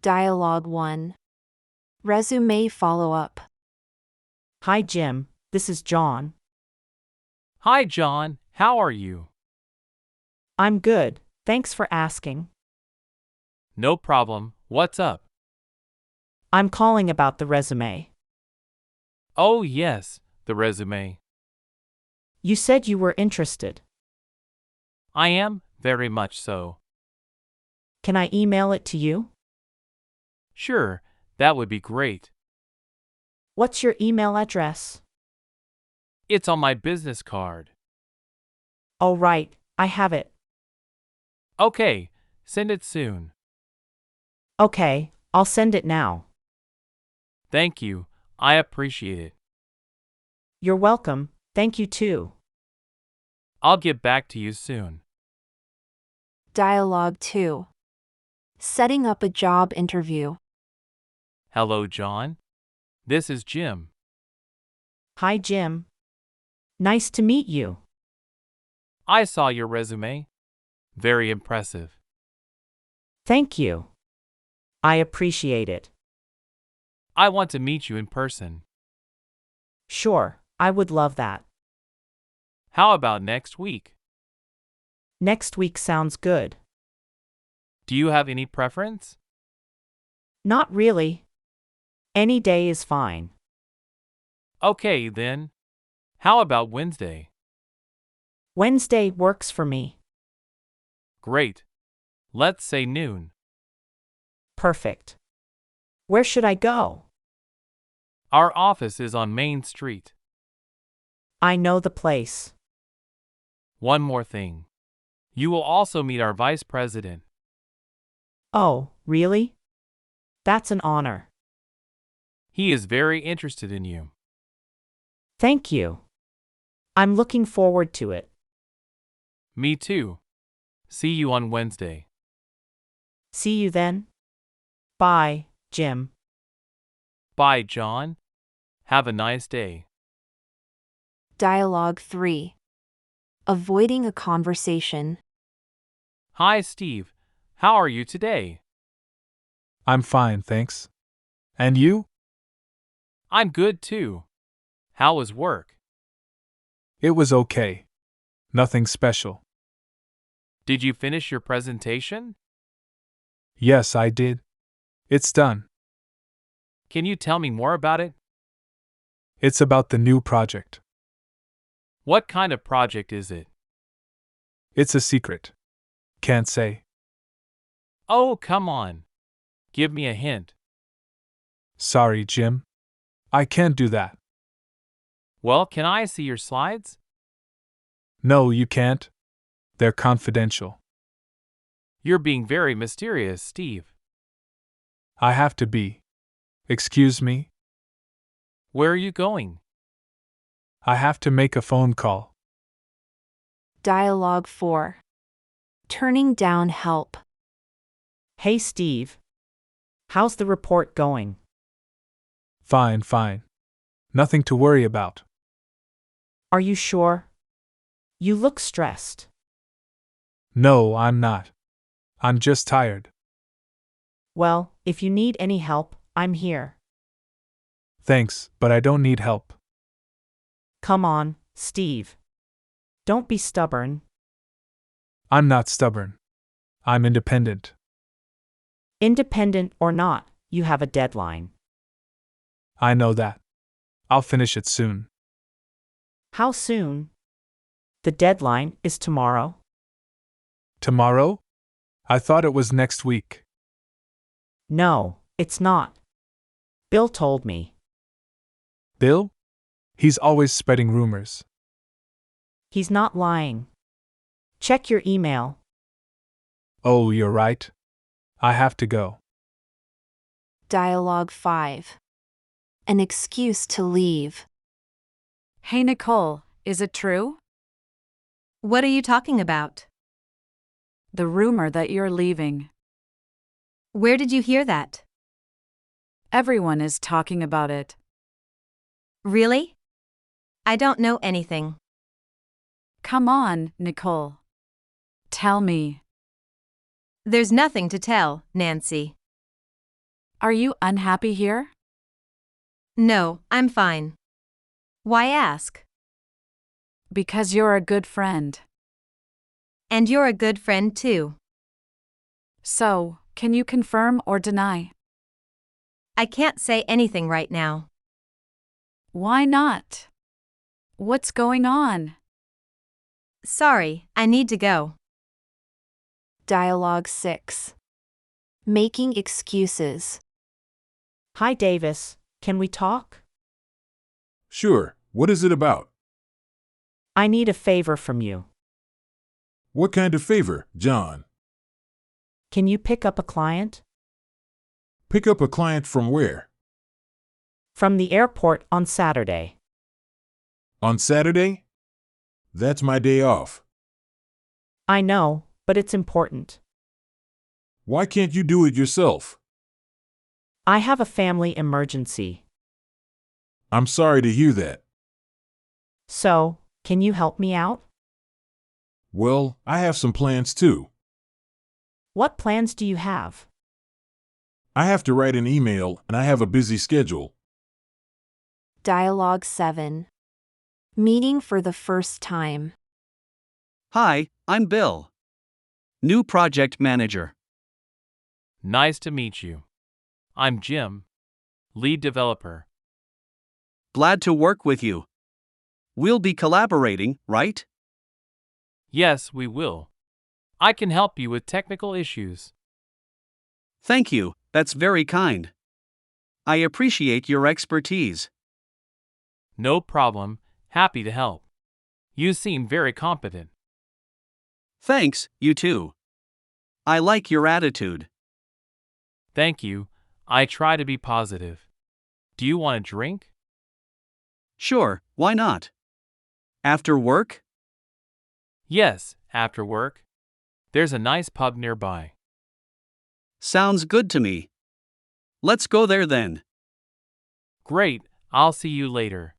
Dialogue 1. Resume follow-up. Hi, Jim. This is John. Hi, John. How are you? I'm good. Thanks for asking. No problem. What's up? I'm calling about the resume. Oh, yes, the resume. You said you were interested. I am, very much so. Can I email it to you? Sure, that would be great. What's your email address? It's on my business card. Oh, right. I have it. Okay, send it soon. Okay, I'll send it now. Thank you. I appreciate it. You're welcome. Thank you too. I'll get back to you soon. Dialogue 2. Setting up a job interview. Hello, John. This is Jim. Hi, Jim. Nice to meet you. I saw your resume. Very impressive. Thank you. I appreciate it. I want to meet you in person. Sure, I would love that. How about next week? Next week sounds good. Do you have any preference? Not really. Any day is fine. Okay, then. How about Wednesday? Wednesday works for me. Great. Let's say noon. Perfect. Where should I go? Our office is on Main Street. I know the place. One more thing. You will also meet our vice president. Oh, really? That's an honor. He is very interested in you. Thank you. I'm looking forward to it. Me too. See you on Wednesday. See you then. Bye, Jim. Bye, John. Have a nice day. Dialogue 3. Avoiding a conversation. Hi, Steve. How are you today? I'm fine, thanks. And you? I'm good too. How was work? It was okay. Nothing special. Did you finish your presentation? Yes, I did. It's done. Can you tell me more about it? It's about the new project. What kind of project is it? It's a secret. Can't say. Oh, come on. Give me a hint. Sorry, Jim. I can't do that. Well, can I see your slides? No, you can't. They're confidential. You're being very mysterious, Steve. I have to be. Excuse me? Where are you going? I have to make a phone call. Dialogue 4. Turning down help. Hey, Steve. How's the report going? Fine, fine. Nothing to worry about. Are you sure? You look stressed. No, I'm not. I'm just tired. Well, if you need any help, I'm here. Thanks, but I don't need help. Come on, Steve. Don't be stubborn. I'm not stubborn. I'm independent. Independent or not, you have a deadline. I know that. I'll finish it soon. How soon? The deadline is tomorrow. Tomorrow? I thought it was next week. No, it's not. Bill told me. Bill? He's always spreading rumors. He's not lying. Check your email. Oh, you're right. I have to go. Dialogue 5. An excuse to leave. Hey, Nicole, is it true? What are you talking about? The rumor that you're leaving. Where did you hear that? Everyone is talking about it. Really? I don't know anything. Come on, Nicole. Tell me. There's nothing to tell, Nancy. Are you unhappy here? No, I'm fine. Why ask? Because you're a good friend. And you're a good friend too. So, can you confirm or deny? I can't say anything right now. Why not? What's going on? Sorry, I need to go. Dialogue 6. Making excuses. Hi, Davis. Can we talk? Sure, what is it about? I need a favor from you. What kind of favor, John? Can you pick up a client? Pick up a client from where? From the airport on Saturday. On Saturday? That's my day off. I know, but it's important. Why can't you do it yourself? I have a family emergency. I'm sorry to hear that. So, can you help me out? Well, I have some plans too. What plans do you have? I have to write an email and I have a busy schedule. Dialogue 7. Meeting for the first time. Hi, I'm Bill. New project manager. Nice to meet you. I'm Jim, lead developer. Glad to work with you. We'll be collaborating, right? Yes, we will. I can help you with technical issues. Thank you, that's very kind. I appreciate your expertise. No problem, happy to help. You seem very competent. Thanks, you too. I like your attitude. Thank you, I try to be positive. Do you want a drink? Sure, why not? After work? Yes, after work. There's a nice pub nearby. Sounds good to me. Let's go there then. Great, I'll see you later.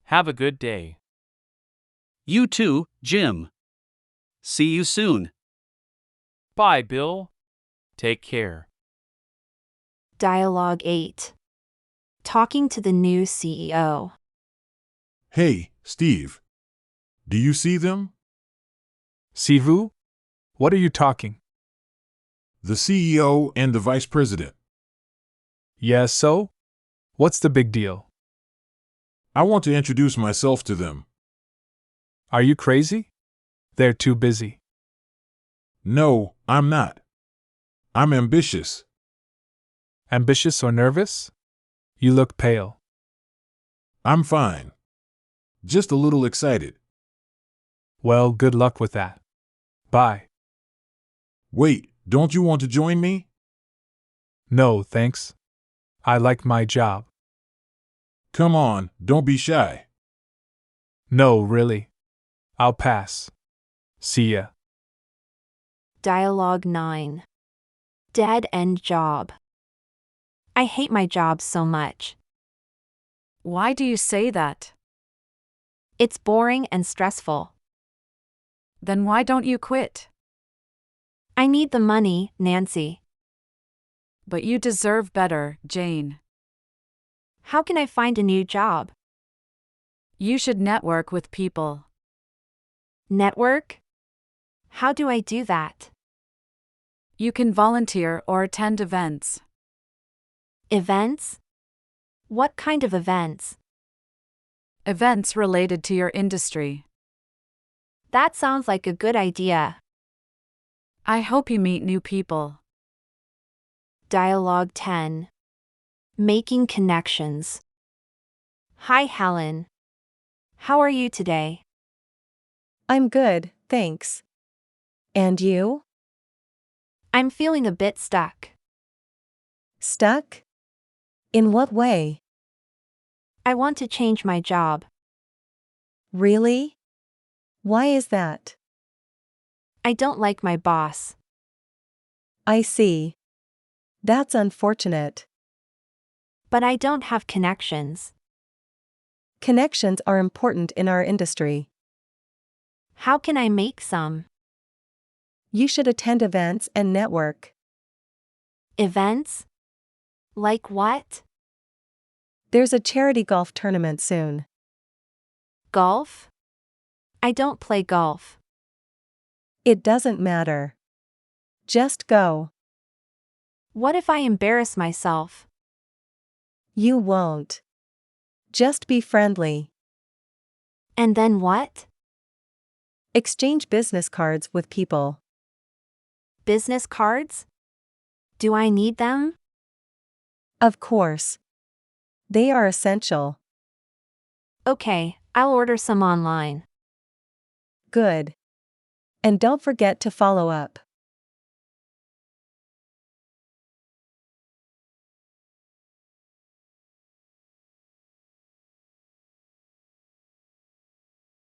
Have a good day. You too, Jim. See you soon. Bye, Bill. Take care. Dialogue 8. Talking to the new CEO. Hey, Steve. Do you see them? Sivu? What are you talking? The CEO and the vice president. Yes, so? What's the big deal? I want to introduce myself to them. Are you crazy? They're too busy. No, I'm not. I'm ambitious. Ambitious or nervous? You look pale. I'm fine. Just a little excited. Well, good luck with that. Bye. Wait, don't you want to join me? No, thanks. I like my job. Come on, don't be shy. No, really. I'll pass. See ya. Dialogue 9. Dead end job. I hate my job so much. Why do you say that? It's boring and stressful. Then why don't you quit? I need the money, Nancy. But you deserve better, Jane. How can I find a new job? You should network with people. Network? How do I do that? You can volunteer or attend events. Events? What kind of events? Events related to your industry. That sounds like a good idea. I hope you meet new people. Dialogue 10. Making connections. Hi, Helen. How are you today? I'm good, thanks. And you? I'm feeling a bit stuck. Stuck? In what way? I want to change my job. Really? Why is that? I don't like my boss. I see. That's unfortunate. But I don't have connections. Connections are important in our industry. How can I make some? You should attend events and network. Events? Like what? There's a charity golf tournament soon. Golf? I don't play golf. It doesn't matter. Just go. What if I embarrass myself? You won't. Just be friendly. And then what? Exchange business cards with people. Business cards? Do I need them? Of course. They are essential. Okay, I'll order some online. Good. And don't forget to follow up.